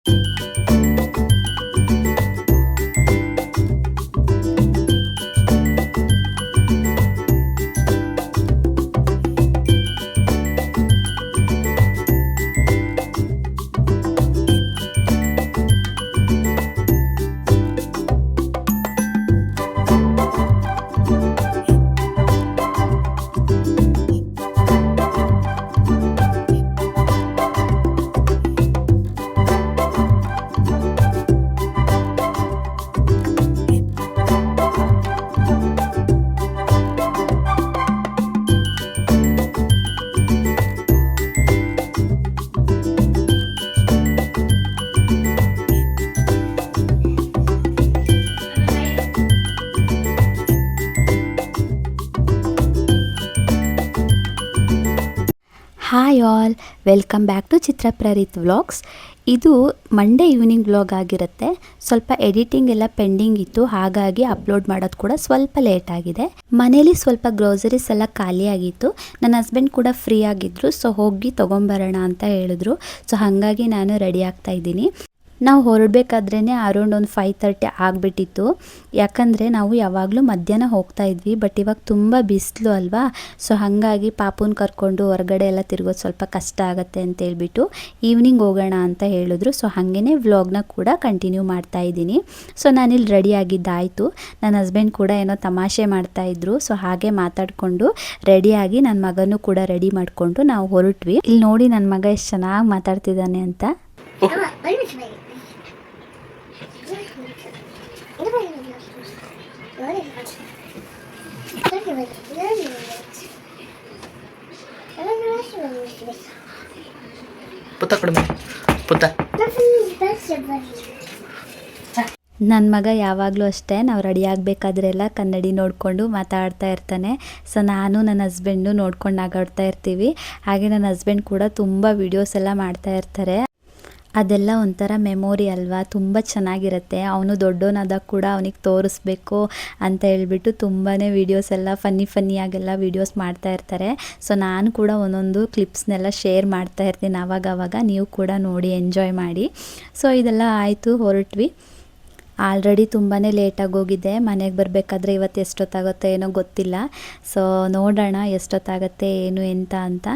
Hi all, welcome back to Chitra Prarith vlogs. ಇದು Monday evening vlog ಆಗಿರುತ್ತೆ. ಸ್ವಲ್ಪ ಎಡಿಟಿಂಗ್ ಎಲ್ಲ ಪೆಂಡಿಂಗ್ ಇತ್ತು, ಹಾಗಾಗಿ ಅಪ್ಲೋಡ್ ಮಾಡೋದು ಕೂಡ ಸ್ವಲ್ಪ ಲೇಟ್ ಆಗಿದೆ. ಮನೇಲಿ ಸ್ವಲ್ಪ ಗ್ರೋಸರೀಸ್ ಎಲ್ಲ ಖಾಲಿ ಆಗಿತ್ತು. ನನ್ನ ಹಸ್ಬೆಂಡ್ ಕೂಡ ಫ್ರೀ ಆಗಿದ್ರು, ಸೊ ಹೋಗಿ ತೊಗೊಂಬರೋಣ ಅಂತ ಹೇಳಿದ್ರು. ಸೊ ಹಾಗಾಗಿ ನಾನು ರೆಡಿ ಆಗ್ತಾ ಇದ್ದೀನಿ. ನಾವು ಹೊರಡಬೇಕಾದ್ರೇ ಅರೌಂಡ್ ಒಂದು 5:30 ಆಗಿಬಿಟ್ಟಿತ್ತು. ಯಾಕಂದರೆ ನಾವು ಯಾವಾಗಲೂ ಮಧ್ಯಾಹ್ನ ಹೋಗ್ತಾ ಇದ್ವಿ, ಬಟ್ ಇವಾಗ ತುಂಬ ಬಿಸಿಲು ಅಲ್ವಾ. ಸೊ ಹಾಗಾಗಿ ಪಾಪುನ ಕರ್ಕೊಂಡು ಹೊರಗಡೆ ಎಲ್ಲ ತಿರುಗೋದು ಸ್ವಲ್ಪ ಕಷ್ಟ ಆಗುತ್ತೆ ಅಂತೇಳ್ಬಿಟ್ಟು ಈವ್ನಿಂಗ್ ಹೋಗೋಣ ಅಂತ ಹೇಳಿದ್ರು. ಸೊ ಹಾಗೇ ವ್ಲಾಗ್ನ ಕೂಡ ಕಂಟಿನ್ಯೂ ಮಾಡ್ತಾ ಇದ್ದೀನಿ. ಸೊ ನಾನಿಲ್ಲಿ ರೆಡಿ ಆಗಿದ್ದಾಯಿತು. ನನ್ನ ಹಸ್ಬೆಂಡ್ ಕೂಡ ಏನೋ ತಮಾಷೆ ಮಾಡ್ತಾಯಿದ್ರು. ಸೊ ಹಾಗೆ ಮಾತಾಡಿಕೊಂಡು ರೆಡಿಯಾಗಿ ನನ್ನ ಮಗನೂ ಕೂಡ ರೆಡಿ ಮಾಡಿಕೊಂಡು ನಾವು ಹೊರಟ್ವಿ. ಇಲ್ಲಿ ನೋಡಿ ನನ್ನ ಮಗ ಎಷ್ಟು ಚೆನ್ನಾಗಿ ಮಾತಾಡ್ತಿದ್ದಾನೆ ಅಂತ. ನನ್ನ ಮಗ ಯಾವಾಗಲೂ ಅಷ್ಟೇ, ನಾವು ರೆಡಿ ಆಗಬೇಕಾದ್ರೆಲ್ಲ ಕನ್ನಡಿ ನೋಡಿಕೊಂಡು ಮಾತಾಡ್ತಾ ಇರ್ತಾನೆ. ಸೊ ನಾನು ನನ್ನ ಹಸ್ಬೆಂಡು ನೋಡ್ಕೊಂಡು ನಗಾಡ್ತಾ ಇರ್ತೀವಿ. ಹಾಗೆ ನನ್ನ ಹಸ್ಬೆಂಡ್ ಕೂಡ ತುಂಬ ವೀಡಿಯೋಸ್ ಎಲ್ಲ ಮಾಡ್ತಾ ಇರ್ತಾರೆ. ಅದೆಲ್ಲ ಒಂಥರ ಮೆಮೊರಿ ಅಲ್ವಾ, ತುಂಬ ಚೆನ್ನಾಗಿರುತ್ತೆ. ಅವನು ದೊಡ್ಡವನಾದಾಗ ಕೂಡ ಅವನಿಗೆ ತೋರಿಸ್ಬೇಕು ಅಂತ ಹೇಳ್ಬಿಟ್ಟು ತುಂಬಾ ವೀಡಿಯೋಸ್ ಎಲ್ಲ ಫನ್ನಿಯಾಗೆಲ್ಲ ವೀಡಿಯೋಸ್ ಮಾಡ್ತಾ ಇರ್ತಾರೆ. ಸೊ ನಾನು ಕೂಡ ಒಂದೊಂದು ಕ್ಲಿಪ್ಸ್ನೆಲ್ಲ ಶೇರ್ ಮಾಡ್ತಾ ಇರ್ತೀನಿ ಆವಾಗವಾಗ. ನೀವು ಕೂಡ ನೋಡಿ ಎಂಜಾಯ್ ಮಾಡಿ. ಸೊ ಇದೆಲ್ಲ ಆಯಿತು, ಹೊರಟ್ವಿ. ಆಲ್ರೆಡಿ ತುಂಬಾ ಲೇಟಾಗಿ ಹೋಗಿದೆ. ಮನೆಗೆ ಬರಬೇಕಾದ್ರೆ ಇವತ್ತು ಎಷ್ಟೊತ್ತಾಗುತ್ತೆ ಏನೋ ಗೊತ್ತಿಲ್ಲ. ಸೊ ನೋಡೋಣ ಎಷ್ಟೊತ್ತಾಗುತ್ತೆ ಏನು ಎಂತ ಅಂತ.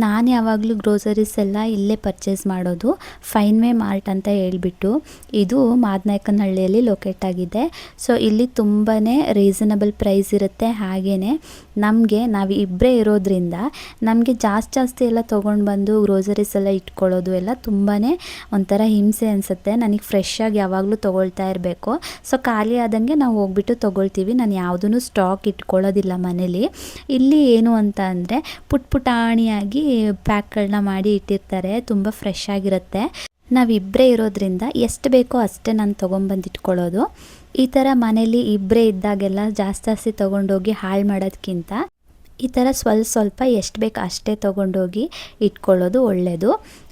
ನಾನು ಯಾವಾಗಲೂ ಗ್ರೋಸರೀಸ್ ಎಲ್ಲ ಇಲ್ಲೇ ಪರ್ಚೇಸ್ ಮಾಡೋದು. ಫೈನ್ ವೇ ಮಾರ್ಟ್ ಅಂತ ಹೇಳ್ಬಿಟ್ಟು, ಇದು ಮಾದನಾಯಕನಹಳ್ಳಿಯಲ್ಲಿ ಲೊಕೇಟ್ ಆಗಿದೆ. ಸೊ ಇಲ್ಲಿ ತುಂಬಾ ರೀಸನಬಲ್ ಪ್ರೈಸ್ ಇರುತ್ತೆ. ಹಾಗೆಯೇ ನಾವು ಇಬ್ಬರೇ ಇರೋದ್ರಿಂದ ನಮಗೆ ಜಾಸ್ತಿ ಎಲ್ಲ ತೊಗೊಂಡು ಬಂದು ಗ್ರೋಸರೀಸ್ ಎಲ್ಲ ಇಟ್ಕೊಳ್ಳೋದು ಎಲ್ಲ ತುಂಬಾ ಒಂಥರ ಹಿಂಸೆ ಅನಿಸುತ್ತೆ. ನನಗೆ ಫ್ರೆಶ್ಶಾಗಿ ಯಾವಾಗಲೂ ತೊಗೊಳ್ತಾ ಇರಬೇಕು. ಸೊ ಖಾಲಿ ಆದಂಗೆ ನಾವು ಹೋಗ್ಬಿಟ್ಟು ತೊಗೊಳ್ತೀವಿ. ನಾನು ಯಾವುದೂ ಸ್ಟಾಕ್ ಇಟ್ಕೊಳ್ಳೋದಿಲ್ಲ ಮನೇಲಿ. ಇಲ್ಲಿ ಏನು ಅಂತ ಅಂದರೆ ಪುಟಾಣಿಯಾಗಿ ಪ್ಯಾಕ್ಗಳನ್ನ ಮಾಡಿ ಇಟ್ಟಿರ್ತಾರೆ, ತುಂಬ ಫ್ರೆಶ್ ಆಗಿರುತ್ತೆ. ನಾವಿಬ್ಬರೇ ಇರೋದ್ರಿಂದ ಎಷ್ಟು ಬೇಕೋ ಅಷ್ಟೇ ನಾನು ತೊಗೊಂಬಂದು ಇಟ್ಕೊಳ್ಳೋದು. ಈ ಥರ ಮನೇಲಿ ಇಬ್ಬರೇ ಇದ್ದಾಗೆಲ್ಲ ಜಾಸ್ತಿ ತೊಗೊಂಡೋಗಿ ಹಾಳು ಮಾಡೋದಕ್ಕಿಂತ ಈ ಥರ ಸ್ವಲ್ಪ ಎಷ್ಟು ಬೇಕು ಅಷ್ಟೇ ತೊಗೊಂಡೋಗಿ ಇಟ್ಕೊಳ್ಳೋದು ಒಳ್ಳೆಯದು.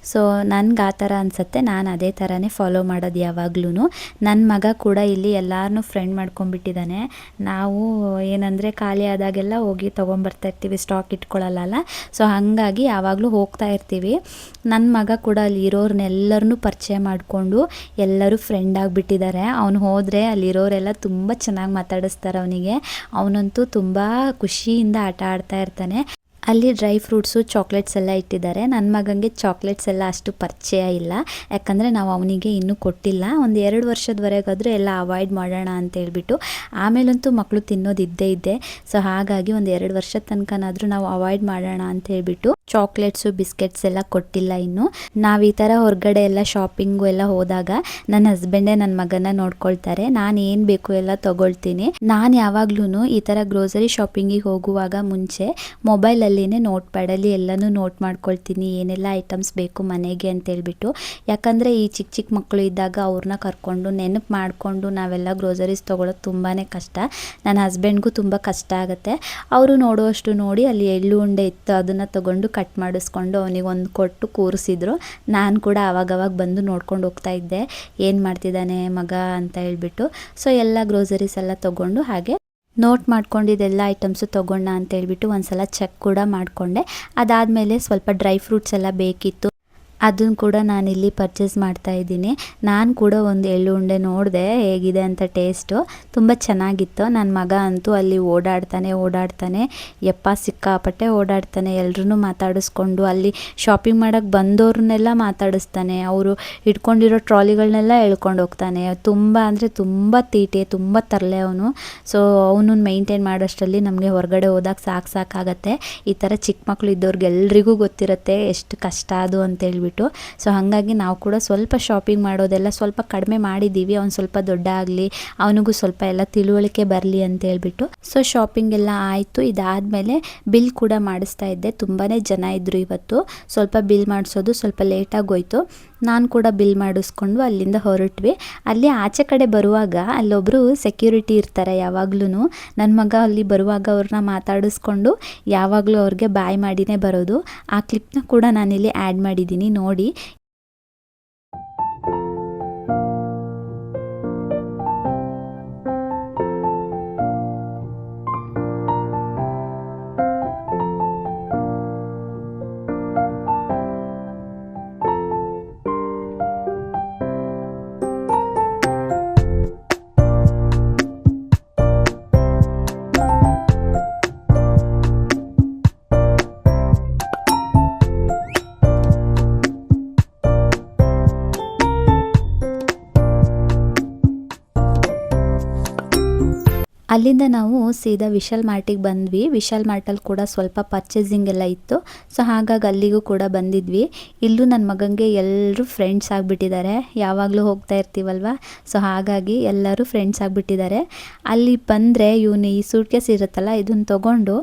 ಸೊ ನನಗೆ ಆ ಥರ ಅನಿಸುತ್ತೆ. ನಾನು ಅದೇ ಥರನೇ ಫಾಲೋ ಮಾಡೋದು ಯಾವಾಗ್ಲೂ. ನನ್ನ ಮಗ ಕೂಡ ಇಲ್ಲಿ ಎಲ್ಲರನ್ನೂ ಫ್ರೆಂಡ್ ಮಾಡ್ಕೊಂಡ್ಬಿಟ್ಟಿದ್ದಾನೆ. ನಾವು ಏನಂದರೆ ಖಾಲಿ ಆದಾಗೆಲ್ಲ ಹೋಗಿ ತೊಗೊಂಬರ್ತಾ ಇರ್ತೀವಿ, ಸ್ಟಾಕ್ ಇಟ್ಕೊಳ್ಳಲ್ಲ. ಸೊ ಹಾಗಾಗಿ ಯಾವಾಗಲೂ ಹೋಗ್ತಾ ಇರ್ತೀವಿ. ನನ್ನ ಮಗ ಕೂಡ ಅಲ್ಲಿ ಇರೋರ್ನೆಲ್ಲರನ್ನೂ ಪರಿಚಯ ಮಾಡಿಕೊಂಡು ಎಲ್ಲರೂ ಫ್ರೆಂಡ್ ಆಗಿಬಿಟ್ಟಿದ್ದಾರೆ. ಅವನು ಹೋದರೆ ಅಲ್ಲಿರೋರೆಲ್ಲ ತುಂಬ ಚೆನ್ನಾಗಿ ಮಾತಾಡಿಸ್ತಾರೆ ಅವನಿಗೆ. ಅವನಂತೂ ತುಂಬ ಖುಷಿಯಿಂದ ಆಟ ಆಡ್ತಾ ಇರ್ತಾನೆ. ಅಲ್ಲಿ ಡ್ರೈ ಫ್ರೂಟ್ಸು, ಚಾಕ್ಲೇಟ್ಸ್ ಎಲ್ಲ ಇಟ್ಟಿದ್ದಾರೆ. ನನ್ನ ಮಗನಿಗೆ ಚಾಕ್ಲೇಟ್ಸ್ ಎಲ್ಲ ಅಷ್ಟು ಪರಿಚಯ ಇಲ್ಲ, ಯಾಕಂದರೆ ನಾವು ಅವನಿಗೆ ಇನ್ನೂ ಕೊಟ್ಟಿಲ್ಲ. ಒಂದು 2 ವರ್ಷದವರೆಗಾದರೂ ಎಲ್ಲ ಅವಾಯ್ಡ್ ಮಾಡೋಣ ಅಂತೇಳ್ಬಿಟ್ಟು. ಆಮೇಲಂತೂ ಮಕ್ಕಳು ತಿನ್ನೋದು ಇದ್ದೇ. ಸೊ ಹಾಗಾಗಿ ಒಂದು 2 ವರ್ಷದ ತನಕನಾದರೂ ನಾವು ಅವಾಯ್ಡ್ ಮಾಡೋಣ ಅಂತೇಳ್ಬಿಟ್ಟು ಚಾಕ್ಲೇಟ್ಸು, ಬಿಸ್ಕೆಟ್ಸ್ ಎಲ್ಲ ಕೊಟ್ಟಿಲ್ಲ ಇನ್ನು. ನಾವು ಈ ಥರ ಹೊರಗಡೆ ಎಲ್ಲ ಶಾಪಿಂಗು ಎಲ್ಲ ಹೋದಾಗ ನನ್ನ ಹಸ್ಬೆಂಡೇ ನನ್ನ ಮಗನ ನೋಡ್ಕೊಳ್ತಾರೆ. ನಾನು ಏನು ಬೇಕು ಎಲ್ಲ ತೊಗೊಳ್ತೀನಿ. ನಾನು ಯಾವಾಗ್ಲೂ ಈ ಥರ ಗ್ರೋಸರಿ ಶಾಪಿಂಗಿಗೆ ಹೋಗುವಾಗ ಮುಂಚೆ ಮೊಬೈಲಲ್ಲಿ ಮೊಬೈಲಲ್ಲೇ ನೋಟ್ ಪ್ಯಾಡಲ್ಲಿ ಎಲ್ಲನೂ ನೋಟ್ ಮಾಡ್ಕೊಳ್ತೀನಿ, ಏನೆಲ್ಲ ಐಟಮ್ಸ್ ಬೇಕು ಮನೆಗೆ ಅಂತೇಳ್ಬಿಟ್ಟು. ಯಾಕಂದರೆ ಈ ಚಿಕ್ಕ ಚಿಕ್ಕ ಮಕ್ಕಳು ಇದ್ದಾಗ ಅವ್ರನ್ನ ಕರ್ಕೊಂಡು ನೆನಪು ಮಾಡಿಕೊಂಡು ನಾವೆಲ್ಲ ಗ್ರೋಸರೀಸ್ ತೊಗೊಳೋದು ತುಂಬಾ ಕಷ್ಟ. ನನ್ನ ಹಸ್ಬೆಂಡ್ಗೂ ತುಂಬ ಕಷ್ಟ ಆಗುತ್ತೆ. ಅವರು ನೋಡುವಷ್ಟು ನೋಡಿ ಅಲ್ಲಿ ಎಳ್ಳು ಉಂಡೆ ಇತ್ತು, ಅದನ್ನು ತೊಗೊಂಡು ಕಟ್ ಮಾಡಿಸ್ಕೊಂಡು ಅವನಿಗೊಂದು ಕೊಟ್ಟು ಕೂರಿಸಿದ್ರು. ನಾನು ಕೂಡ ಆವಾಗವಾಗ ಬಂದು ನೋಡ್ಕೊಂಡು ಹೋಗ್ತಾ ಇದ್ದೆ, ಏನು ಮಾಡ್ತಿದ್ದಾನೆ ಮಗ ಅಂತ ಹೇಳ್ಬಿಟ್ಟು. ಸೊ ಎಲ್ಲ ಗ್ರೋಸರೀಸ್ ಎಲ್ಲ ತೊಗೊಂಡು ಹಾಗೆ ನೋಟ್ ಮಾಡ್ಕೊಂಡಿದ್ದೆಲ್ಲ ಐಟಮ್ಸು ತೊಗೊಂಡ ಅಂತ ಹೇಳ್ಬಿಟ್ಟು ಒಂದು ಸಲ ಚೆಕ್ ಕೂಡ ಮಾಡಿಕೊಂಡೆ. ಅದಾದಮೇಲೆ ಸ್ವಲ್ಪ ಡ್ರೈ ಫ್ರೂಟ್ಸ್ ಎಲ್ಲ ಬೇಕಿತ್ತು, ಅದನ್ನು ಕೂಡ ನಾನಿಲ್ಲಿ ಪರ್ಚೇಸ್ ಮಾಡ್ತಾಯಿದ್ದೀನಿ. ನಾನು ಕೂಡ ಒಂದು ಎಳ್ಳು ಉಂಡೆ ನೋಡಿದೆ ಹೇಗಿದೆ ಅಂತ ಟೇಸ್ಟು, ತುಂಬ ಚೆನ್ನಾಗಿತ್ತು. ನನ್ನ ಮಗ ಅಂತೂ ಅಲ್ಲಿ ಓಡಾಡ್ತಾನೆ ಸಿಕ್ಕಾಪಟ್ಟೆ ಓಡಾಡ್ತಾನೆ. ಎಲ್ರೂ ಮಾತಾಡಿಸ್ಕೊಂಡು ಅಲ್ಲಿ ಶಾಪಿಂಗ್ ಮಾಡೋಕ್ಕೆ ಬಂದವ್ರನ್ನೆಲ್ಲ ಮಾತಾಡಿಸ್ತಾನೆ, ಅವರು ಇಟ್ಕೊಂಡಿರೋ ಟ್ರಾಲಿಗಳನ್ನೆಲ್ಲ ಎಳ್ಕೊಂಡು ಹೋಗ್ತಾನೆ. ತುಂಬ ಅಂದರೆ ತುಂಬ ತೀಟೆ, ತುಂಬ ತರಲೆ ಅವನು. ಸೊ ಅವನನ್ನು ಮೇಂಟೈನ್ ಮಾಡೋಷ್ಟರಲ್ಲಿ ನಮಗೆ ಹೊರಗಡೆ ಹೋದಾಗ ಸಾಕಾಗತ್ತೆ. ಈ ಥರ ಚಿಕ್ಕ ಮಕ್ಕಳು ಇದ್ದವ್ರಿಗೆಲ್ರಿಗೂ ಗೊತ್ತಿರುತ್ತೆ ಎಷ್ಟು ಕಷ್ಟ ಅದು ಅಂತೇಳ್ಬಿಟ್ಟು. ಸೊ ಹಾಗಾಗಿ ನಾವು ಕೂಡ ಸ್ವಲ್ಪ ಶಾಪಿಂಗ್ ಮಾಡೋದೆಲ್ಲ ಸ್ವಲ್ಪ ಕಡಿಮೆ ಮಾಡಿದ್ದೀವಿ, ಅವ್ನು ಸ್ವಲ್ಪ ದೊಡ್ಡ ಆಗಲಿ, ಅವನಿಗೂ ಸ್ವಲ್ಪ ಎಲ್ಲ ತಿಳುವಳಿಕೆ ಬರಲಿ ಅಂತ ಹೇಳ್ಬಿಟ್ಟು. ಸೊ ಶಾಪಿಂಗ್ ಎಲ್ಲ ಆಯಿತು. ಇದಾದಮೇಲೆ ಬಿಲ್ ಕೂಡ ಮಾಡಿಸ್ತಾ ಇದ್ದೆ. ತುಂಬಾ ಜನ ಇದ್ದರು ಇವತ್ತು. ಸ್ವಲ್ಪ ಬಿಲ್ ಮಾಡಿಸೋದು ಸ್ವಲ್ಪ ಲೇಟಾಗಿ ಹೋಯ್ತು. ನಾನು ಕೂಡ ಬಿಲ್ ಮಾಡಿಸ್ಕೊಂಡು ಅಲ್ಲಿಂದ ಹೊರಟ್ವಿ. ಅಲ್ಲಿ ಆಚೆ ಕಡೆ ಬರುವಾಗ ಅಲ್ಲೊಬ್ಬರು ಸೆಕ್ಯೂರಿಟಿ ಇರ್ತಾರೆ ಯಾವಾಗ್ಲೂ. ನನ್ನ ಮಗ ಅಲ್ಲಿ ಬರುವಾಗ ಅವ್ರನ್ನ ಮಾತಾಡಿಸ್ಕೊಂಡು ಯಾವಾಗಲೂ ಅವ್ರಿಗೆ ಬಾಯ್ ಮಾಡಿನೇ ಬರೋದು. ಆ ಕ್ಲಿಪ್ನ ಕೂಡ ನಾನಿಲ್ಲಿ ಆ್ಯಡ್ ಮಾಡಿದ್ದೀನಿ ನೋಡಿ. ಅಲ್ಲಿಂದ ನಾವು ಸೀದಾ ವಿಶಾಲ್ ಮಾರ್ಟಿಗೆ ಬಂದ್ವಿ. ವಿಶಾಲ್ ಮಾರ್ಟಲ್ಲಿ ಕೂಡ ಸ್ವಲ್ಪ ಪರ್ಚೇಸಿಂಗ್ ಎಲ್ಲ ಇತ್ತು. ಸೊ ಹಾಗಾಗಿ ಅಲ್ಲಿಗೂ ಕೂಡ ಬಂದಿದ್ವಿ. ಇಲ್ಲೂ ನನ್ನ ಮಗನಿಗೆ ಎಲ್ಲರೂ ಫ್ರೆಂಡ್ಸ್ ಆಗಿಬಿಟ್ಟಿದ್ದಾರೆ, ಯಾವಾಗಲೂ ಹೋಗ್ತಾ ಇರ್ತೀವಲ್ವ. ಸೊ ಹಾಗಾಗಿ ಎಲ್ಲರೂ ಫ್ರೆಂಡ್ಸ್ ಆಗಿಬಿಟ್ಟಿದ್ದಾರೆ. ಅಲ್ಲಿ ಬಂದರೆ ಇವನು ಈ ಸೂಟ್ಕೇಸ್ ಇರುತ್ತಲ್ಲ, ಇದನ್ನು ತೊಗೊಂಡು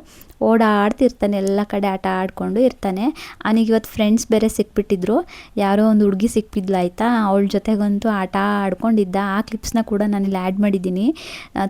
ಓಡಾಡ್ತಿರ್ತಾನೆ, ಎಲ್ಲ ಕಡೆ ಆಟ ಆಡಿಕೊಂಡು ಇರ್ತಾನೆ. ಅವನಿಗೆ ಇವತ್ತು ಫ್ರೆಂಡ್ಸ್ ಬೇರೆ ಸಿಕ್ಬಿಟ್ಟಿದ್ರು, ಯಾರೋ ಒಂದು ಹುಡುಗಿ ಸಿಕ್ಬಿದ್ಲು ಆಯಿತಾ, ಅವಳ ಜೊತೆಗಂತೂ ಆಟ ಆಡ್ಕೊಂಡಿದ್ದ. ಆ ಕ್ಲಿಪ್ಸ್ನ ಕೂಡ ನಾನಿಲ್ಲಿ ಆ್ಯಡ್ ಮಾಡಿದ್ದೀನಿ.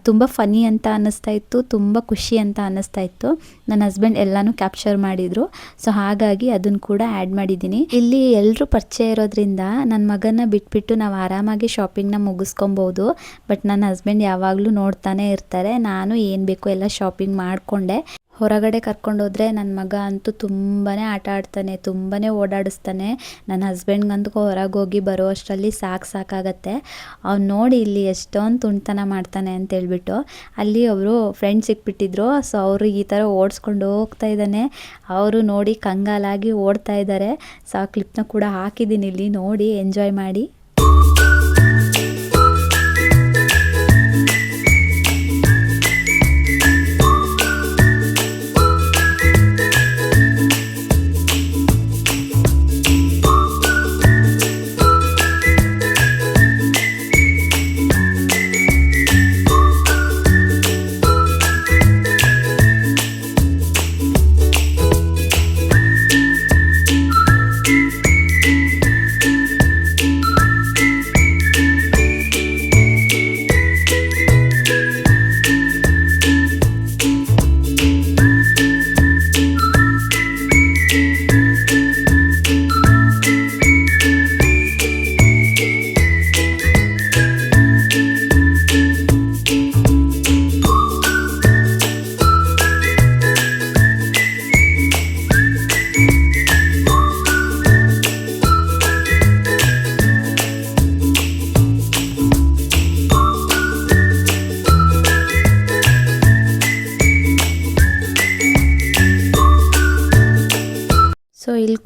ತುಂಬ ಫನಿ ಅಂತ ಅನ್ನಿಸ್ತಾ ಇತ್ತು, ತುಂಬ ಖುಷಿ ಅಂತ ಅನ್ನಿಸ್ತಾ ಇತ್ತು. ನನ್ನ ಹಸ್ಬೆಂಡ್ ಎಲ್ಲನೂ ಕ್ಯಾಪ್ಚರ್ ಮಾಡಿದರು. ಸೊ ಹಾಗಾಗಿ ಅದನ್ನು ಕೂಡ ಆ್ಯಡ್ ಮಾಡಿದ್ದೀನಿ. ಇಲ್ಲಿ ಎಲ್ಲರೂ ಪರಿಚಯ ಇರೋದ್ರಿಂದ ನನ್ನ ಮಗನ ಬಿಟ್ಬಿಟ್ಟು ನಾವು ಆರಾಮಾಗಿ ಶಾಪಿಂಗ್ನ ಮುಗಿಸ್ಕೊಬೋದು. ಬಟ್ ನನ್ನ ಹಸ್ಬೆಂಡ್ ಯಾವಾಗಲೂ ನೋಡ್ತಾನೆ ಇರ್ತಾರೆ. ನಾನು ಏನು ಬೇಕೋ ಎಲ್ಲ ಶಾಪಿಂಗ್ ಮಾಡಿಕೊಂಡೆ. ಹೊರಗಡೆ ಕರ್ಕೊಂಡೋದ್ರೆ ನನ್ನ ಮಗ ಅಂತೂ ತುಂಬಾ ಆಟ ಆಡ್ತಾನೆ, ತುಂಬಾ ಓಡಾಡಿಸ್ತಾನೆ. ನನ್ನ ಹಸ್ಬೆಂಡ್ಗಂತೂ ಹೊರಗೆ ಹೋಗಿ ಬರೋ ಅಷ್ಟರಲ್ಲಿ ಸಾಕಾಗತ್ತೆ. ಅವ್ನು ನೋಡಿ ಇಲ್ಲಿ ಎಷ್ಟೊಂದು ತುಂಟತನ ಮಾಡ್ತಾನೆ ಅಂತೇಳ್ಬಿಟ್ಟು. ಅಲ್ಲಿ ಅವರು ಫ್ರೆಂಡ್ಸ್ ಸಿಕ್ಬಿಟ್ಟಿದ್ರು. ಸೊ ಅವರು ಈ ಥರ ಓಡಿಸ್ಕೊಂಡು ಹೋಗ್ತಾ ಇದ್ದಾನೆ. ಅವರು ನೋಡಿ ಕಂಗಾಲಾಗಿ ಓಡ್ತಾ ಇದ್ದಾರೆ. ಸೊ ಆ ಕ್ಲಿಪ್ನ ಕೂಡ ಹಾಕಿದ್ದೀನಿ ಇಲ್ಲಿ, ನೋಡಿ ಎಂಜಾಯ್ ಮಾಡಿ.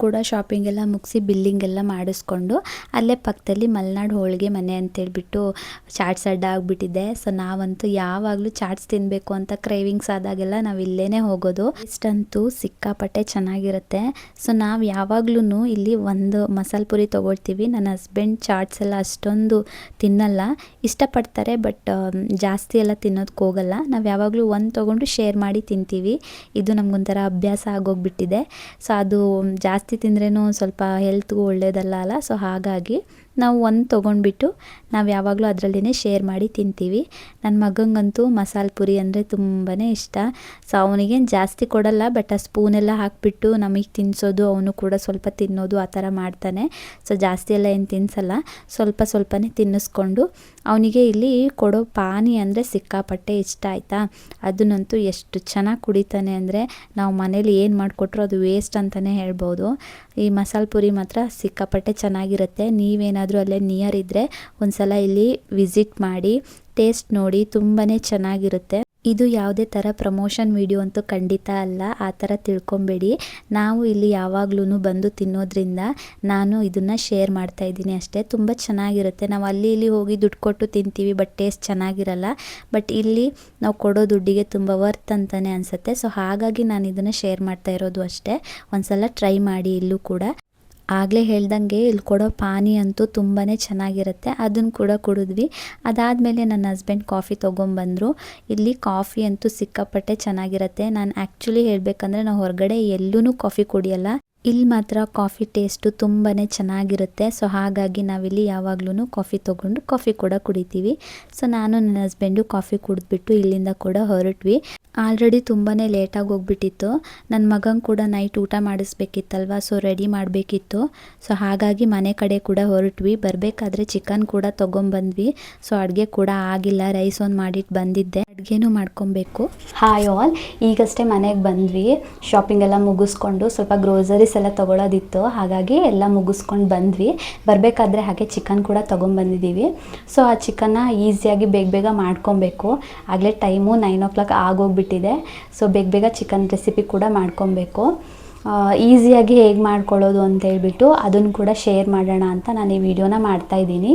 ಕೂಡ ಶಾಪಿಂಗ್ ಎಲ್ಲ ಮುಗಿಸಿ ಬಿಲ್ಲಿಂಗ್ ಎಲ್ಲ ಮಾಡಿಸ್ಕೊಂಡು ಅಲ್ಲೇ ಪಕ್ಕದಲ್ಲಿ ಮಲೆನಾಡು ಹೋಳಿಗೆ ಮನೆ ಅಂತೇಳ್ಬಿಟ್ಟು ಚಾಟ್ಸ್ ಅಡ್ಡ ಆಗಿಬಿಟ್ಟಿದೆ. ಸೊ ನಾವಂತೂ ಯಾವಾಗಲೂ ಚಾಟ್ಸ್ ತಿನ್ನಬೇಕು ಅಂತ ಕ್ರೇವಿಂಗ್ಸ್ ಆದಾಗೆಲ್ಲ ನಾವು ಇಲ್ಲೇ ಹೋಗೋದು. ಇಷ್ಟಂತೂ ಸಿಕ್ಕಾಪಟ್ಟೆ ಚೆನ್ನಾಗಿರುತ್ತೆ. ಸೊ ನಾವು ಯಾವಾಗ್ಲೂ ಇಲ್ಲಿ ಒಂದು ಮಸಾಲೆ ಪುರಿ ತೊಗೊಳ್ತೀವಿ. ನನ್ನ ಹಸ್ಬೆಂಡ್ ಚಾಟ್ಸ್ ಎಲ್ಲ ಅಷ್ಟೊಂದು ತಿನ್ನಲ್ಲ, ಇಷ್ಟಪಡ್ತಾರೆ ಬಟ್ ಜಾಸ್ತಿ ಎಲ್ಲ ತಿನ್ನೋದಕ್ಕೆ ಹೋಗಲ್ಲ. ನಾವು ಯಾವಾಗಲೂ ಒಂದು ತೊಗೊಂಡು ಶೇರ್ ಮಾಡಿ ತಿಂತೀವಿ. ಇದು ನಮಗೊಂಥರ ಅಭ್ಯಾಸ ಆಗೋಗ್ಬಿಟ್ಟಿದೆ. ಸೊ ಅದು ಜಾಸ್ತಿ ತಿಂದ್ರೇನು ಸ್ವಲ್ಪ ಹೆಲ್ತ್ಗೂ ಒಳ್ಳೇದಲ್ಲ ಅಲ್ಲ. ಸೊ ಹಾಗಾಗಿ ನಾವು ಒಂದು ತೊಗೊಂಡ್ಬಿಟ್ಟು ನಾವು ಯಾವಾಗಲೂ ಅದರಲ್ಲೇ ಶೇರ್ ಮಾಡಿ ತಿಂತೀವಿ. ನನ್ನ ಮಗಂಗಂತೂ ಮಸಾಲೆ ಪುರಿ ಅಂದರೆ ತುಂಬಾ ಇಷ್ಟ. ಸೊ ಅವನಿಗೇನು ಜಾಸ್ತಿ ಕೊಡಲ್ಲ, ಬಟ್ ಆ ಸ್ಪೂನೆಲ್ಲ ಹಾಕಿಬಿಟ್ಟು ನಮಗೆ ತಿನ್ನಿಸೋದು, ಅವನು ಕೂಡ ಸ್ವಲ್ಪ ತಿನ್ನೋದು ಆ ಥರ ಮಾಡ್ತಾನೆ. ಸೊ ಜಾಸ್ತಿ ಎಲ್ಲ ಏನು ತಿನ್ನಿಸಲ್ಲ, ಸ್ವಲ್ಪ ಸ್ವಲ್ಪನೇ ತಿನ್ನಿಸ್ಕೊಂಡು ಅವನಿಗೆ ಇಲ್ಲಿ ಕೊಡೋ ಪಾನಿ ಅಂದರೆ ಸಿಕ್ಕಾಪಟ್ಟೆ ಇಷ್ಟ ಆಯಿತಾ. ಅದನ್ನಂತೂ ಎಷ್ಟು ಚೆನ್ನಾಗಿ ಕುಡಿತಾನೆ ಅಂದರೆ ನಾವು ಮನೇಲಿ ಏನು ಮಾಡಿಕೊಟ್ರು ಅದು ವೇಸ್ಟ್ ಅಂತಲೇ ಹೇಳ್ಬೋದು. ಈ ಮಸಾಲೆ ಪುರಿ ಮಾತ್ರ ಸಿಕ್ಕಾಪಟ್ಟೆ ಚೆನ್ನಾಗಿರುತ್ತೆ. ನೀವೇನಾದರೂ ಅಲ್ಲೇ ನಿಯರ್ ಇದ್ದರೆ ಒಂದ್ಸಲ ಇಲ್ಲಿ ವಿಸಿಟ್ ಮಾಡಿ ಟೇಸ್ಟ್ ನೋಡಿ, ತುಂಬಾ ಚೆನ್ನಾಗಿರುತ್ತೆ. ಇದು ಯಾವುದೇ ಥರ ಪ್ರಮೋಷನ್ ವಿಡಿಯೋ ಅಂತೂ ಖಂಡಿತ ಅಲ್ಲ, ಆ ಥರ ತಿಳ್ಕೊಬೇಡಿ. ನಾವು ಇಲ್ಲಿ ಯಾವಾಗ್ಲೂ ಬಂದು ತಿನ್ನೋದ್ರಿಂದ ನಾನು ಇದನ್ನು ಶೇರ್ ಮಾಡ್ತಾ ಇದ್ದೀನಿ ಅಷ್ಟೇ. ತುಂಬ ಚೆನ್ನಾಗಿರುತ್ತೆ. ನಾವು ಅಲ್ಲಿ ಇಲ್ಲಿ ಹೋಗಿ ದುಡ್ಡು ಕೊಟ್ಟು ತಿಂತೀವಿ, ಬಟ್ ಟೇಸ್ಟ್ ಚೆನ್ನಾಗಿರಲ್ಲ. ಬಟ್ ಇಲ್ಲಿ ನಾವು ಕೊಡೋ ದುಡ್ಡಿಗೆ ತುಂಬ ವರ್ತ್ ಅಂತಲೇ ಅನಿಸುತ್ತೆ. ಸೊ ಹಾಗಾಗಿ ನಾನು ಇದನ್ನು ಶೇರ್ ಮಾಡ್ತಾ ಇರೋದು ಅಷ್ಟೇ. ಒಂದ್ಸಲ ಟ್ರೈ ಮಾಡಿ ಇಲ್ಲೂ ಕೂಡ. ಆಗಲೇ ಹೇಳ್ದಂಗೆ ಇಲ್ಲಿ ಕೊಡೋ ಪಾನಿ ಅಂತೂ ತುಂಬಾ ಚೆನ್ನಾಗಿರುತ್ತೆ. ಅದನ್ನು ಕೂಡ ಕುಡಿದ್ವಿ. ಅದಾದಮೇಲೆ ನನ್ನ ಹಸ್ಬೆಂಡ್ ಕಾಫಿ ತೊಗೊಂಬಂದರು. ಇಲ್ಲಿ ಕಾಫಿ ಅಂತೂ ಸಿಕ್ಕಾಪಟ್ಟೆ ಚೆನ್ನಾಗಿರುತ್ತೆ. ನಾನು ಆ್ಯಕ್ಚುಲಿ ಹೇಳಬೇಕಂದ್ರೆ ನಾವು ಹೊರಗಡೆ ಎಲ್ಲೂ ಕಾಫಿ ಕುಡಿಯಲ್ಲ, ಇಲ್ಲಿ ಮಾತ್ರ ಕಾಫಿ ಟೇಸ್ಟು ತುಂಬಾ ಚೆನ್ನಾಗಿರುತ್ತೆ. ಸೊ ಹಾಗಾಗಿ ನಾವಿಲ್ಲಿ ಯಾವಾಗ್ಲೂ ಕಾಫಿ ತೊಗೊಂಡು ಕಾಫಿ ಕೂಡ ಕುಡಿತೀವಿ. ಸೊ ನಾನು ನನ್ನ ಹಸ್ಬೆಂಡು ಕಾಫಿ ಕುಡಿದ್ಬಿಟ್ಟು ಇಲ್ಲಿಂದ ಕೂಡ ಹೊರಟ್ವಿ. ಆಲ್ರೆಡಿ ತುಂಬಾ ಲೇಟಾಗಿ ಹೋಗ್ಬಿಟ್ಟಿತ್ತು. ನನ್ನ ಮಗಂಗೆ ಕೂಡ ನೈಟ್ ಊಟ ಮಾಡಿಸ್ಬೇಕಿತ್ತಲ್ವ, ಸೊ ರೆಡಿ ಮಾಡಬೇಕಿತ್ತು. ಸೊ ಹಾಗಾಗಿ ಮನೆ ಕಡೆ ಕೂಡ ಹೊರಟ್ವಿ. ಬರಬೇಕಾದ್ರೆ ಚಿಕನ್ ಕೂಡ ತೊಗೊಂಬಂದ್ವಿ. ಸೊ ಅಡುಗೆ ಕೂಡ ಆಗಿಲ್ಲ, ರೈಸ್ ಒಂದು ಮಾಡಿಟ್ಟು ಬಂದಿದ್ದೆ, ಅಡುಗೆನೂ ಮಾಡ್ಕೊಬೇಕು. ಹಾಯ್ ಆಲ್, ಈಗಷ್ಟೇ ಮನೆಗೆ ಬಂದ್ವಿ. ಶಾಪಿಂಗ್ ಎಲ್ಲ ಮುಗಿಸ್ಕೊಂಡು ಸ್ವಲ್ಪ ಗ್ರೋಸರೀಸ್ ಎಲ್ಲ ತೊಗೊಳೋದಿತ್ತು, ಹಾಗಾಗಿ ಎಲ್ಲ ಮುಗಿಸ್ಕೊಂಡು ಬಂದ್ವಿ. ಬರಬೇಕಾದ್ರೆ ಹಾಗೆ ಚಿಕನ್ ಕೂಡ ತೊಗೊಂಬಂದಿದ್ದೀವಿ. ಸೊ ಆ ಚಿಕನ್ನ ಈಸಿಯಾಗಿ ಬೇಗ ಮಾಡ್ಕೊಬೇಕು. ಆಗಲೇ ಟೈಮು 9 o'clock ಆಗೋಗ್ಬಿಟ್ಟಿದೆ. ಸೊ ಬೇಗ ಚಿಕನ್ ರೆಸಿಪಿ ಕೂಡ ಮಾಡ್ಕೊಬೇಕು. ಈಸಿಯಾಗಿ ಹೇಗೆ ಮಾಡ್ಕೊಳ್ಳೋದು ಅಂತ ಹೇಳ್ಬಿಟ್ಟು ಅದನ್ನು ಕೂಡ ಶೇರ್ ಮಾಡೋಣ ಅಂತ ನಾನು ಈ ವಿಡಿಯೋನ ಮಾಡ್ತಾಯಿದ್ದೀನಿ.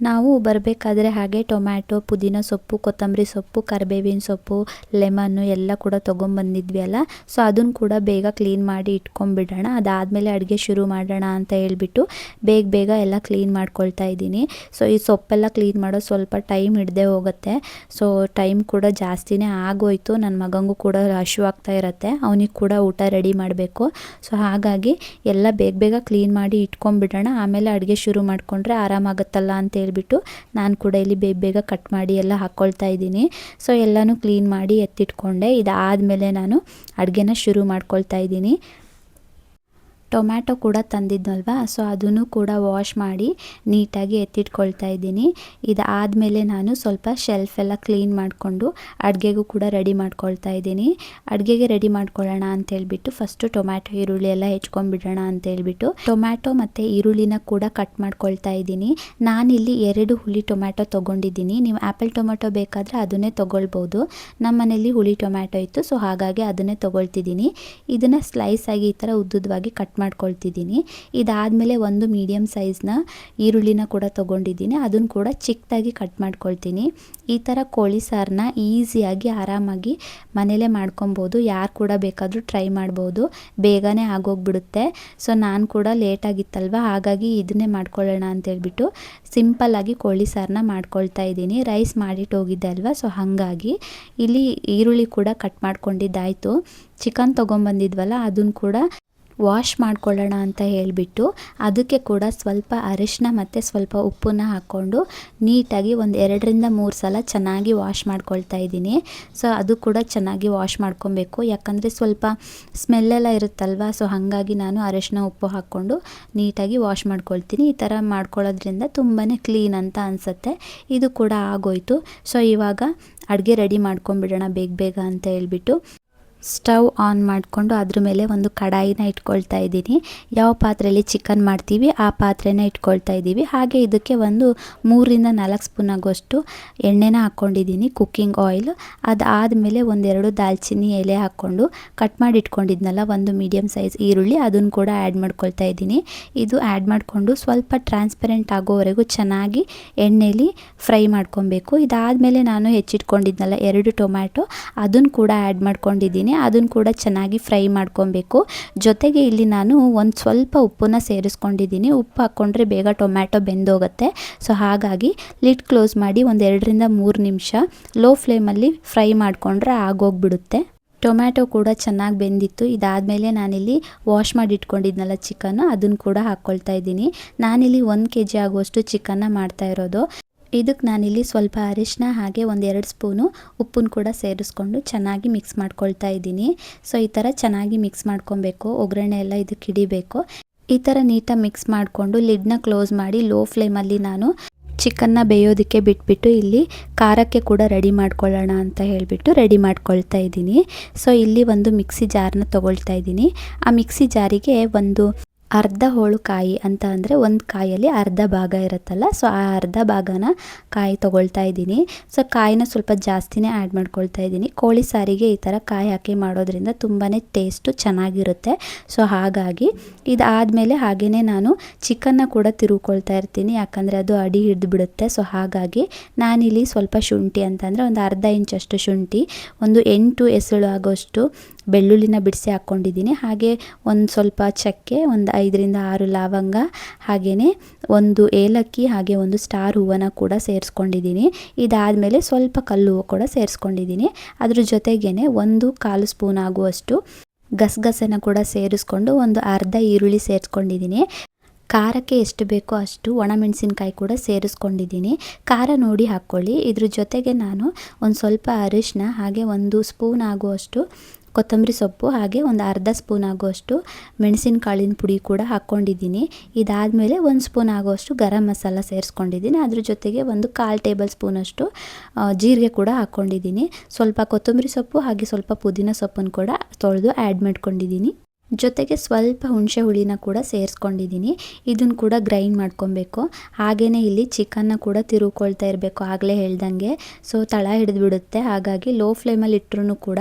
ನಾವು ಬರಬೇಕಾದ್ರೆ ಹಾಗೆ ಟೊಮ್ಯಾಟೊ, ಪುದೀನ ಸೊಪ್ಪು, ಕೊತ್ತಂಬರಿ ಸೊಪ್ಪು, ಕರಿಬೇವಿನ ಸೊಪ್ಪು, ಲೆಮನ್ನು ಎಲ್ಲ ಕೂಡ ತೊಗೊಂಬಂದಿದ್ವಿ ಅಲ್ಲ. ಸೊ ಅದನ್ನು ಕೂಡ ಬೇಗ ಕ್ಲೀನ್ ಮಾಡಿ ಇಟ್ಕೊಂಡ್ಬಿಡೋಣ. ಅದಾದಮೇಲೆ ಅಡುಗೆ ಶುರು ಮಾಡೋಣ ಅಂತ ಹೇಳ್ಬಿಟ್ಟು ಬೇಗ ಎಲ್ಲ ಕ್ಲೀನ್ ಮಾಡ್ಕೊಳ್ತಾ ಇದ್ದೀನಿ. ಸೊ ಈ ಸೊಪ್ಪೆಲ್ಲ ಕ್ಲೀನ್ ಮಾಡೋದು ಸ್ವಲ್ಪ ಟೈಮ್ ಹಿಡ್ದೇ ಹೋಗುತ್ತೆ. ಸೊ ಟೈಮ್ ಕೂಡ ಜಾಸ್ತಿನೇ ಆಗೋಯ್ತು. ನನ್ನ ಮಗಂಗೂ ಕೂಡ ಹಶುವಾಗ್ತಾ ಇರುತ್ತೆ, ಅವನಿಗೆ ಕೂಡ ಊಟ ರೆಡಿ ಮಾಡಬೇಕು. ಸೊ ಹಾಗಾಗಿ ಎಲ್ಲ ಬೇಗ ಕ್ಲೀನ್ ಮಾಡಿ ಇಟ್ಕೊಂಡ್ಬಿಡೋಣ, ಆಮೇಲೆ ಅಡುಗೆ ಶುರು ಮಾಡಿಕೊಂಡ್ರೆ ಆರಾಮಾಗುತ್ತಲ್ಲ ಅಂತ ಹೇಳ್ಬಿಟ್ಟು ನಾನು ಕೂಡ ಇಲ್ಲಿ ಬೇಗ ಕಟ್ ಮಾಡಿ ಎಲ್ಲ ಹಾಕ್ಕೊಳ್ತಾ ಇದ್ದೀನಿ. ಸೊ ಎಲ್ಲನೂ ಕ್ಲೀನ್ ಮಾಡಿ ಎತ್ತಿಟ್ಕೊಂಡೆ. ಇದಾದಮೇಲೆ ನಾನು ಅಡುಗೆನ ಶುರು ಮಾಡ್ಕೊಳ್ತಾ ಇದ್ದೀನಿ. ಟೊಮ್ಯಾಟೊ ಕೂಡ ತಂದಿದ್ನಲ್ವ, ಸೊ ಅದನ್ನು ಕೂಡ ವಾಶ್ ಮಾಡಿ ನೀಟಾಗಿ ಎತ್ತಿಟ್ಕೊಳ್ತಾ ಇದ್ದೀನಿ. ಇದಾದಮೇಲೆ ನಾನು ಸ್ವಲ್ಪ ಶೆಲ್ಫ್ ಎಲ್ಲ ಕ್ಲೀನ್ ಮಾಡಿಕೊಂಡು ಅಡುಗೆಗೂ ಕೂಡ ರೆಡಿ ಮಾಡ್ಕೊಳ್ತಾ ಇದ್ದೀನಿ. ಅಡುಗೆಗೆ ರೆಡಿ ಮಾಡ್ಕೊಳ್ಳೋಣ ಅಂತೇಳ್ಬಿಟ್ಟು ಫಸ್ಟು ಟೊಮ್ಯಾಟೊ, ಈರುಳ್ಳಿ ಎಲ್ಲ ಹೆಚ್ಕೊಂಡ್ಬಿಡೋಣ ಅಂತೇಳ್ಬಿಟ್ಟು ಟೊಮ್ಯಾಟೊ ಮತ್ತು ಈರುಳ್ಳಿನ ಕೂಡ ಕಟ್ ಮಾಡ್ಕೊಳ್ತಾ ಇದ್ದೀನಿ. ನಾನಿಲ್ಲಿ 2 ಹುಳಿ ಟೊಮ್ಯಾಟೊ ತೊಗೊಂಡಿದ್ದೀನಿ. ನೀವು ಆ್ಯಪಲ್ ಟೊಮ್ಯಾಟೊ ಬೇಕಾದರೆ ಅದನ್ನೇ ತೊಗೊಳ್ಬೋದು. ನಮ್ಮ ಮನೇಲಿ ಹುಳಿ ಟೊಮ್ಯಾಟೊ ಇತ್ತು, ಸೊ ಹಾಗಾಗಿ ಅದನ್ನೇ ತೊಗೊಳ್ತಿದ್ದೀನಿ. ಇದನ್ನು ಸ್ಲೈಸ್ ಆಗಿ ಈ ಥರ ಉದ್ದುದವಾಗಿ ಕಟ್ ಮಾಡ್ಕೊಳ್ತಿದ್ದೀನಿ. ಇದಾದಮೇಲೆ ಒಂದು ಮೀಡಿಯಮ್ ಸೈಜ್ನ ಈರುಳ್ಳಿನ ಕೂಡ ತೊಗೊಂಡಿದ್ದೀನಿ, ಅದನ್ನು ಕೂಡ ಚಿಕ್ಕದಾಗಿ ಕಟ್ ಮಾಡ್ಕೊಳ್ತೀನಿ. ಈ ಥರ ಕೋಳಿ ಸಾರನ್ನ ಈಸಿಯಾಗಿ ಆರಾಮಾಗಿ ಮನೇಲೇ ಮಾಡ್ಕೊಬೋದು. ಯಾರು ಕೂಡ ಬೇಕಾದರೂ ಟ್ರೈ ಮಾಡ್ಬೋದು, ಬೇಗನೆ ಆಗೋಗ್ಬಿಡುತ್ತೆ. ಸೊ ನಾನು ಕೂಡ ಲೇಟಾಗಿತ್ತಲ್ವ, ಹಾಗಾಗಿ ಇದನ್ನೇ ಮಾಡ್ಕೊಳ್ಳೋಣ ಅಂತೇಳ್ಬಿಟ್ಟು ಸಿಂಪಲ್ಲಾಗಿ ಕೋಳಿ ಸಾರನ್ನ ಮಾಡ್ಕೊಳ್ತಾ ಇದ್ದೀನಿ. ರೈಸ್ ಮಾಡಿಟ್ಟು ಹೋಗಿದ್ದೆ ಅಲ್ವ, ಸೊ ಹಾಗಾಗಿ ಇಲ್ಲಿ ಈರುಳ್ಳಿ ಕೂಡ ಕಟ್ ಮಾಡ್ಕೊಂಡಿದ್ದಾಯಿತು. ಚಿಕನ್ ತೊಗೊಂಬಂದಿದ್ವಲ್ಲ ಅದನ್ನು ಕೂಡ ವಾಶ್ ಮಾಡ್ಕೊಳ್ಳೋಣ ಅಂತ ಹೇಳಿಬಿಟ್ಟು ಅದಕ್ಕೆ ಕೂಡ ಸ್ವಲ್ಪ ಅರಿಶಿನ ಮತ್ತು ಸ್ವಲ್ಪ ಉಪ್ಪನ್ನ ಹಾಕ್ಕೊಂಡು ನೀಟಾಗಿ ಒಂದು 2-3 ಸಲ ಚೆನ್ನಾಗಿ ವಾಶ್ ಮಾಡ್ಕೊಳ್ತಾ ಇದ್ದೀನಿ. ಸೊ ಅದು ಕೂಡ ಚೆನ್ನಾಗಿ ವಾಶ್ ಮಾಡ್ಕೊಬೇಕು, ಯಾಕಂದರೆ ಸ್ವಲ್ಪ ಸ್ಮೆಲ್ಲೆಲ್ಲ ಇರುತ್ತಲ್ವ. ಸೊ ಹಾಗಾಗಿ ನಾನು ಅರಿಶಿನ ಉಪ್ಪು ಹಾಕ್ಕೊಂಡು ನೀಟಾಗಿ ವಾಶ್ ಮಾಡ್ಕೊಳ್ತೀನಿ. ಈ ಥರ ಮಾಡ್ಕೊಳ್ಳೋದ್ರಿಂದ ತುಂಬಾ ಕ್ಲೀನ್ ಅಂತ ಅನಿಸುತ್ತೆ. ಇದು ಕೂಡ ಆಗೋಯ್ತು. ಸೊ ಇವಾಗ ಅಡುಗೆ ರೆಡಿ ಮಾಡ್ಕೊಂಬಿಡೋಣ ಬೇಗ ಅಂತ ಹೇಳ್ಬಿಟ್ಟು ಸ್ಟವ್ ಆನ್ ಮಾಡಿಕೊಂಡು ಅದ್ರ ಮೇಲೆ ಒಂದು ಕಡಾಯಿನ ಇಟ್ಕೊಳ್ತಾ ಇದ್ದೀನಿ. ಯಾವ ಪಾತ್ರೆಯಲ್ಲಿ ಚಿಕನ್ ಮಾಡ್ತೀವಿ ಆ ಪಾತ್ರೆನ ಇಟ್ಕೊಳ್ತಾ ಇದ್ದೀವಿ. ಹಾಗೆ ಇದಕ್ಕೆ ಒಂದು 3-4 ಸ್ಪೂನ್ ಆಗುವಷ್ಟು ಎಣ್ಣೆನ ಹಾಕ್ಕೊಂಡಿದ್ದೀನಿ, ಕುಕ್ಕಿಂಗ್ ಆಯಿಲ್. ಅದಾದಮೇಲೆ ಒಂದೆರಡು ದಾಲ್ಚಿನ್ನಿ ಎಲೆ ಹಾಕ್ಕೊಂಡು ಕಟ್ ಮಾಡಿ ಇಟ್ಕೊಂಡಿದ್ನಲ್ಲ ಒಂದು ಮೀಡಿಯಮ್ ಸೈಜ್ ಈರುಳ್ಳಿ, ಅದನ್ನು ಕೂಡ ಆ್ಯಡ್ ಮಾಡ್ಕೊಳ್ತಾ ಇದ್ದೀನಿ. ಇದು ಆ್ಯಡ್ ಮಾಡಿಕೊಂಡು ಸ್ವಲ್ಪ ಟ್ರಾನ್ಸ್ಪರೆಂಟ್ ಆಗೋವರೆಗೂ ಚೆನ್ನಾಗಿ ಎಣ್ಣೆಯಲ್ಲಿ ಫ್ರೈ ಮಾಡ್ಕೊಬೇಕು. ಇದಾದಮೇಲೆ ನಾನು ಹೆಚ್ಚಿಟ್ಕೊಂಡಿದ್ನಲ್ಲ 2 ಟೊಮ್ಯಾಟೊ, ಅದನ್ನು ಕೂಡ ಆ್ಯಡ್ ಮಾಡ್ಕೊಂಡಿದ್ದೀನಿ. ಅದನ್ನು ಕೂಡ ಚೆನ್ನಾಗಿ ಫ್ರೈ ಮಾಡ್ಕೊಬೇಕು. ಜೊತೆಗೆ ಇಲ್ಲಿ ನಾನು ಒಂದು ಸ್ವಲ್ಪ ಉಪ್ಪನ್ನ ಸೇರಿಸ್ಕೊಂಡಿದ್ದೀನಿ. ಉಪ್ಪು ಹಾಕ್ಕೊಂಡ್ರೆ ಬೇಗ ಟೊಮ್ಯಾಟೊ ಬೆಂದೋಗುತ್ತೆ. ಸೊ ಹಾಗಾಗಿ ಲಿಡ್ ಕ್ಲೋಸ್ ಮಾಡಿ ಒಂದು 2-3 ನಿಮಿಷ ಲೋ ಫ್ಲೇಮಲ್ಲಿ ಫ್ರೈ ಮಾಡಿಕೊಂಡ್ರೆ ಆಗೋಗ್ಬಿಡುತ್ತೆ. ಟೊಮ್ಯಾಟೊ ಕೂಡ ಚೆನ್ನಾಗಿ ಬೆಂದಿತ್ತು. ಇದಾದಮೇಲೆ ನಾನಿಲ್ಲಿ ವಾಶ್ ಮಾಡಿ ಇಟ್ಕೊಂಡಿದ್ನಲ್ಲ ಚಿಕನ್, ಅದನ್ನು ಕೂಡ ಹಾಕ್ಕೊಳ್ತಾ ಇದ್ದೀನಿ. ನಾನಿಲ್ಲಿ 1 kg ಆಗುವಷ್ಟು ಚಿಕನ್ನ ಮಾಡ್ತಾ ಇರೋದು. ಇದಕ್ಕೆ ನಾನಿಲ್ಲಿ ಸ್ವಲ್ಪ ಅರಿಶಿನ ಹಾಗೆ 1-2 ಸ್ಪೂನು ಉಪ್ಪನ್ನು ಕೂಡ ಸೇರಿಸ್ಕೊಂಡು ಚೆನ್ನಾಗಿ ಮಿಕ್ಸ್ ಮಾಡ್ಕೊಳ್ತಾ ಇದ್ದೀನಿ. ಸೊ ಈ ಥರ ಚೆನ್ನಾಗಿ ಮಿಕ್ಸ್ ಮಾಡ್ಕೊಬೇಕು, ಒಗ್ಗರಣೆ ಎಲ್ಲ ಇದಕ್ಕೆ ಹಿಡಿಬೇಕು. ಈ ಥರ ನೀಟಾಗಿ ಮಿಕ್ಸ್ ಮಾಡಿಕೊಂಡು ಲಿಡ್ನ ಕ್ಲೋಸ್ ಮಾಡಿ ಲೋ ಫ್ಲೇಮಲ್ಲಿ ನಾನು ಚಿಕನ್ನ ಬೇಯೋದಕ್ಕೆ ಬಿಟ್ಬಿಟ್ಟು ಇಲ್ಲಿ ಖಾರಕ್ಕೆ ಕೂಡ ರೆಡಿ ಮಾಡ್ಕೊಳ್ಳೋಣ ಅಂತ ಹೇಳಿಬಿಟ್ಟು ರೆಡಿ ಮಾಡ್ಕೊಳ್ತಾ ಇದ್ದೀನಿ. ಸೊ ಇಲ್ಲಿ ಒಂದು ಮಿಕ್ಸಿ ಜಾರನ್ನ ತೊಗೊಳ್ತಾ ಇದ್ದೀನಿ. ಆ ಮಿಕ್ಸಿ ಜಾರಿಗೆ ಒಂದು ಅರ್ಧ ಹೋಳು ಕಾಯಿ ಅಂತ ಅಂದರೆ ಒಂದು ಕಾಯಲ್ಲಿ ಅರ್ಧ ಭಾಗ ಇರುತ್ತಲ್ಲ, ಸೊ ಆ ಅರ್ಧ ಭಾಗನ ಕಾಯಿ ತೊಗೊಳ್ತಾ ಇದ್ದೀನಿ. ಸೊ ಕಾಯಿನ ಸ್ವಲ್ಪ ಜಾಸ್ತಿನೇ ಆ್ಯಡ್ ಮಾಡ್ಕೊಳ್ತಾ ಇದ್ದೀನಿ. ಕೋಳಿ ಸಾರಿಗೆ ಈ ಥರ ಕಾಯಿ ಹಾಕಿ ಮಾಡೋದ್ರಿಂದ ತುಂಬಾ ಟೇಸ್ಟು ಚೆನ್ನಾಗಿರುತ್ತೆ. ಸೊ ಹಾಗಾಗಿ ಇದಾದಮೇಲೆ ಹಾಗೆಯೇ ನಾನು ಚಿಕನ್ನ ಕೂಡ ತಿರುವ್ಕೊಳ್ತಾ ಇರ್ತೀನಿ, ಯಾಕಂದರೆ ಅದು ಅಡಿ ಹಿಡಿದು ಬಿಡುತ್ತೆ. ಸೊ ಹಾಗಾಗಿ ನಾನಿಲ್ಲಿ ಸ್ವಲ್ಪ ಶುಂಠಿ ಅಂತಂದರೆ ಒಂದು ಅರ್ಧ ಇಂಚಷ್ಟು ಶುಂಠಿ, ಒಂದು 8 ಎಸಳು ಆಗೋಷ್ಟು ಬೆಳ್ಳುಳ್ಳಿನ ಬಿಡಿಸಿ ಹಾಕ್ಕೊಂಡಿದ್ದೀನಿ. ಹಾಗೆ ಒಂದು ಸ್ವಲ್ಪ ಚಕ್ಕೆ, ಒಂದು 5-6 ಲವಂಗ, ಹಾಗೆಯೇ ಒಂದು ಏಲಕ್ಕಿ, ಹಾಗೆ ಒಂದು ಸ್ಟಾರ್ ಹೂವನ್ನ ಕೂಡ ಸೇರಿಸ್ಕೊಂಡಿದ್ದೀನಿ. ಇದಾದಮೇಲೆ ಸ್ವಲ್ಪ ಕಲ್ಲು ಹೂವು ಕೂಡ ಸೇರಿಸ್ಕೊಂಡಿದ್ದೀನಿ. ಅದ್ರ ಜೊತೆಗೇ 1/4 ಸ್ಪೂನ್ ಆಗುವಷ್ಟು ಗಸಗಸೆನ ಕೂಡ ಸೇರಿಸ್ಕೊಂಡು ಒಂದು ಅರ್ಧ ಈರುಳ್ಳಿ ಸೇರಿಸ್ಕೊಂಡಿದ್ದೀನಿ. ಖಾರಕ್ಕೆ ಎಷ್ಟು ಬೇಕೋ ಅಷ್ಟು ಒಣಮೆಣಸಿನ್ಕಾಯಿ ಕೂಡ ಸೇರಿಸ್ಕೊಂಡಿದ್ದೀನಿ. ಖಾರ ನೋಡಿ ಹಾಕ್ಕೊಳ್ಳಿ. ಇದ್ರ ಜೊತೆಗೆ ನಾನು ಒಂದು ಸ್ವಲ್ಪ ಅರಿಶಿನ, ಹಾಗೆ 1 ಸ್ಪೂನ್ ಆಗುವಷ್ಟು ಕೊತ್ತಂಬರಿ ಸೊಪ್ಪು, ಹಾಗೆ ಒಂದು ಅರ್ಧ ಸ್ಪೂನ್ ಆಗುವಷ್ಟು ಮೆಣಸಿನಕಾಳಿನ ಪುಡಿ ಕೂಡ ಹಾಕ್ಕೊಂಡಿದ್ದೀನಿ. ಇದಾದಮೇಲೆ 1 ಸ್ಪೂನ್ ಆಗುವಷ್ಟು ಗರಂ ಮಸಾಲ ಸೇರಿಸ್ಕೊಂಡಿದ್ದೀನಿ. ಅದ್ರ ಜೊತೆಗೆ ಒಂದು 1/4 ಟೇಬಲ್ ಸ್ಪೂನಷ್ಟು ಜೀರಿಗೆ ಕೂಡ ಹಾಕ್ಕೊಂಡಿದ್ದೀನಿ. ಸ್ವಲ್ಪ ಕೊತ್ತಂಬರಿ ಸೊಪ್ಪು ಹಾಗೆ ಸ್ವಲ್ಪ ಪುದೀನ ಸೊಪ್ಪನ್ನು ಕೂಡ ತೊಳೆದು ಆ್ಯಡ್ ಮಾಡ್ಕೊಂಡಿದ್ದೀನಿ. ಜೊತೆಗೆ ಸ್ವಲ್ಪ ಹುಣಸೆ ಹುಳಿನ ಕೂಡ ಸೇರಿಸ್ಕೊಂಡಿದ್ದೀನಿ. ಇದನ್ನು ಕೂಡ ಗ್ರೈಂಡ್ ಮಾಡ್ಕೊಬೇಕು. ಹಾಗೆಯೇ ಇಲ್ಲಿ ಚಿಕನ್ನ ಕೂಡ ತಿರುವ್ಕೊಳ್ತಾ ಇರಬೇಕು, ಆಗಲೇ ಹೇಳ್ದಂಗೆ. ಸೊ ತಳ ಹಿಡಿದು ಬಿಡುತ್ತೆ, ಹಾಗಾಗಿ ಲೋ ಫ್ಲೇಮಲ್ಲಿ ಇಟ್ಟರೂ ಕೂಡ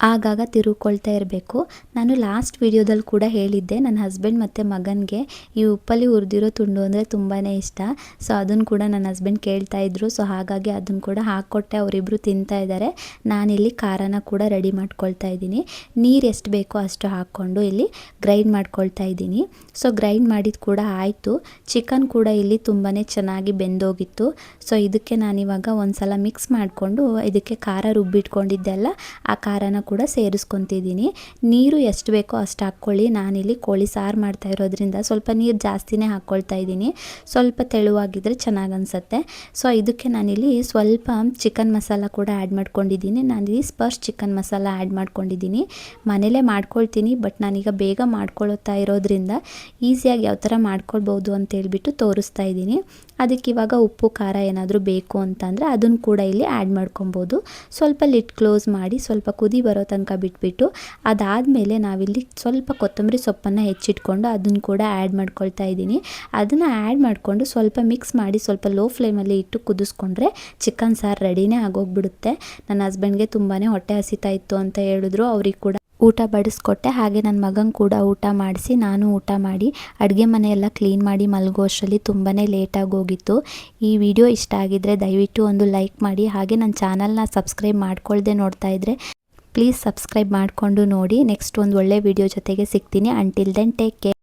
ಆಗಾಗ ತಿರುವ್ಕೊಳ್ತಾ ಇರಬೇಕು. ನಾನು ಲಾಸ್ಟ್ ವಿಡಿಯೋದಲ್ಲಿ ಕೂಡ ಹೇಳಿದ್ದೆ, ನನ್ನ ಹಸ್ಬೆಂಡ್ ಮತ್ತು ಮಗನಿಗೆ ಈ ಉಪ್ಪಲ್ಲಿ ಹುರಿದಿರೋ ತುಂಡು ಅಂದರೆ ತುಂಬಾ ಇಷ್ಟ. ಸೊ ಅದನ್ನು ಕೂಡ ನನ್ನ ಹಸ್ಬೆಂಡ್ ಕೇಳ್ತಾಯಿದ್ರು. ಸೊ ಹಾಗಾಗಿ ಅದನ್ನು ಕೂಡ ಹಾಕ್ಕೊಟ್ಟೆ, ಅವರಿಬ್ಬರು ತಿಂತಾ ಇದ್ದಾರೆ. ನಾನಿಲ್ಲಿ ಖಾರನ ಕೂಡ ರೆಡಿ ಮಾಡ್ಕೊಳ್ತಾ ಇದ್ದೀನಿ. ನೀರು ಎಷ್ಟು ಬೇಕೋ ಅಷ್ಟು ಹಾಕ್ಕೊಂಡು ಇಲ್ಲಿ ಗ್ರೈಂಡ್ ಮಾಡ್ಕೊಳ್ತಾ ಇದ್ದೀನಿ. ಸೊ ಗ್ರೈಂಡ್ ಮಾಡಿದ್ದು ಕೂಡ ಆಯಿತು. ಚಿಕನ್ ಕೂಡ ಇಲ್ಲಿ ತುಂಬಾ ಚೆನ್ನಾಗಿ ಬೆಂದೋಗಿತ್ತು. ಸೊ ಇದಕ್ಕೆ ನಾನಿವಾಗ ಒಂದು ಸಲ ಮಿಕ್ಸ್ ಮಾಡಿಕೊಂಡು ಇದಕ್ಕೆ ಖಾರ ರುಬ್ಬಿಟ್ಕೊಂಡಿದ್ದೆಲ್ಲ ಆ ಖಾರನ ಕೂಡ ಸೇರಿಸ್ಕೊತಿದ್ದೀನಿ. ನೀರು ಎಷ್ಟು ಬೇಕೋ ಅಷ್ಟು ಹಾಕ್ಕೊಳ್ಳಿ. ನಾನಿಲ್ಲಿ ಕೋಳಿ ಸಾರು ಮಾಡ್ತಾ ಇರೋದ್ರಿಂದ ಸ್ವಲ್ಪ ನೀರು ಜಾಸ್ತಿನೇ ಹಾಕ್ಕೊಳ್ತಾ ಇದ್ದೀನಿ. ಸ್ವಲ್ಪ ತೆಳುವಾಗಿದ್ದರೆ ಚೆನ್ನಾಗಿ ಅನಿಸುತ್ತೆ. ಸೊ ಇದಕ್ಕೆ ನಾನಿಲ್ಲಿ ಸ್ವಲ್ಪ ಚಿಕನ್ ಮಸಾಲ ಕೂಡ ಆ್ಯಡ್ ಮಾಡ್ಕೊಂಡಿದ್ದೀನಿ. ನಾನಿಲ್ಲಿ ಸ್ಪರ್ಶ್ ಚಿಕನ್ ಮಸಾಲ ಆ್ಯಡ್ ಮಾಡ್ಕೊಂಡಿದ್ದೀನಿ. ಮನೇಲೇ ಮಾಡ್ಕೊಳ್ತೀನಿ, ಬಟ್ ನಾನೀಗ ಬೇಗ ಮಾಡ್ಕೊಳ್ತಾ ಇರೋದ್ರಿಂದ ಈಸಿಯಾಗಿ ಯಾವ ಥರ ಮಾಡ್ಕೊಳ್ಬೋದು ಅಂತೇಳ್ಬಿಟ್ಟು ತೋರಿಸ್ತಾ ಇದ್ದೀನಿ. ಅದಕ್ಕೆ ಇವಾಗ ಉಪ್ಪು ಖಾರ ಏನಾದರೂ ಬೇಕು ಅಂತಂದರೆ ಅದನ್ನು ಕೂಡ ಇಲ್ಲಿ ಆ್ಯಡ್ ಮಾಡ್ಕೊಬೋದು. ಸ್ವಲ್ಪ ಲಿಡ್ ಕ್ಲೋಸ್ ಮಾಡಿ ಸ್ವಲ್ಪ ಕುದಿ ಬರೋ ತನಕ ಬಿಟ್ಬಿಟ್ಟು ಅದಾದಮೇಲೆ ನಾವಿಲ್ಲಿ ಸ್ವಲ್ಪ ಕೊತ್ತಂಬರಿ ಸೊಪ್ಪನ್ನು ಹೆಚ್ಚಿಟ್ಕೊಂಡು ಅದನ್ನು ಕೂಡ ಆ್ಯಡ್ ಮಾಡ್ಕೊಳ್ತಾ ಇದ್ದೀನಿ. ಅದನ್ನು ಆ್ಯಡ್ ಮಾಡಿಕೊಂಡು ಸ್ವಲ್ಪ ಮಿಕ್ಸ್ ಮಾಡಿ ಸ್ವಲ್ಪ ಲೋ ಫ್ಲೇಮಲ್ಲಿ ಇಟ್ಟು ಕುದಿಸ್ಕೊಂಡ್ರೆ ಚಿಕನ್ ಸಾರು ರೆಡಿನೇ ಆಗೋಗ್ಬಿಡುತ್ತೆ. ನನ್ನ ಹಸ್ಬೆಂಡ್ಗೆ ತುಂಬಾ ಹೊಟ್ಟೆ ಹಸಿತಾ ಇತ್ತು ಅಂತ ಹೇಳಿದ್ರು. ಅವ್ರಿಗೆ ಕೂಡ ಊಟ ಬಡಿಸ್ಕೊಟ್ಟೆ. ಹಾಗೆ ನನ್ನ ಮಗಂಗೆ ಕೂಡ ಊಟ ಮಾಡಿಸಿ ನಾನು ಊಟ ಮಾಡಿ ಅಡುಗೆ ಮನೆಯೆಲ್ಲ ಕ್ಲೀನ್ ಮಾಡಿ ಮಲಗೋ ಅಷ್ಟರಲ್ಲಿ ತುಂಬಾ ಲೇಟಾಗಿ ಹೋಗಿತ್ತು. ಈ ವಿಡಿಯೋ ಇಷ್ಟ ಆಗಿದ್ದರೆ ದಯವಿಟ್ಟು ಒಂದು ಲೈಕ್ ಮಾಡಿ. ಹಾಗೆ ನನ್ನ ಚಾನಲ್ನ ಸಬ್ಸ್ಕ್ರೈಬ್ ಮಾಡ್ಕೊಳ್ದೆ ನೋಡ್ತಾ ಇದ್ದರೆ ಪ್ಲೀಸ್ ಸಬ್ಸ್ಕ್ರೈಬ್ ಮಾಡಿಕೊಂಡು ನೋಡಿ. ನೆಕ್ಸ್ಟ್ ಒಂದು ಒಳ್ಳೆ ವಿಡಿಯೋ ಜೊತೆಗೆ ಸಿಗ್ತೀನಿ. Until then take care.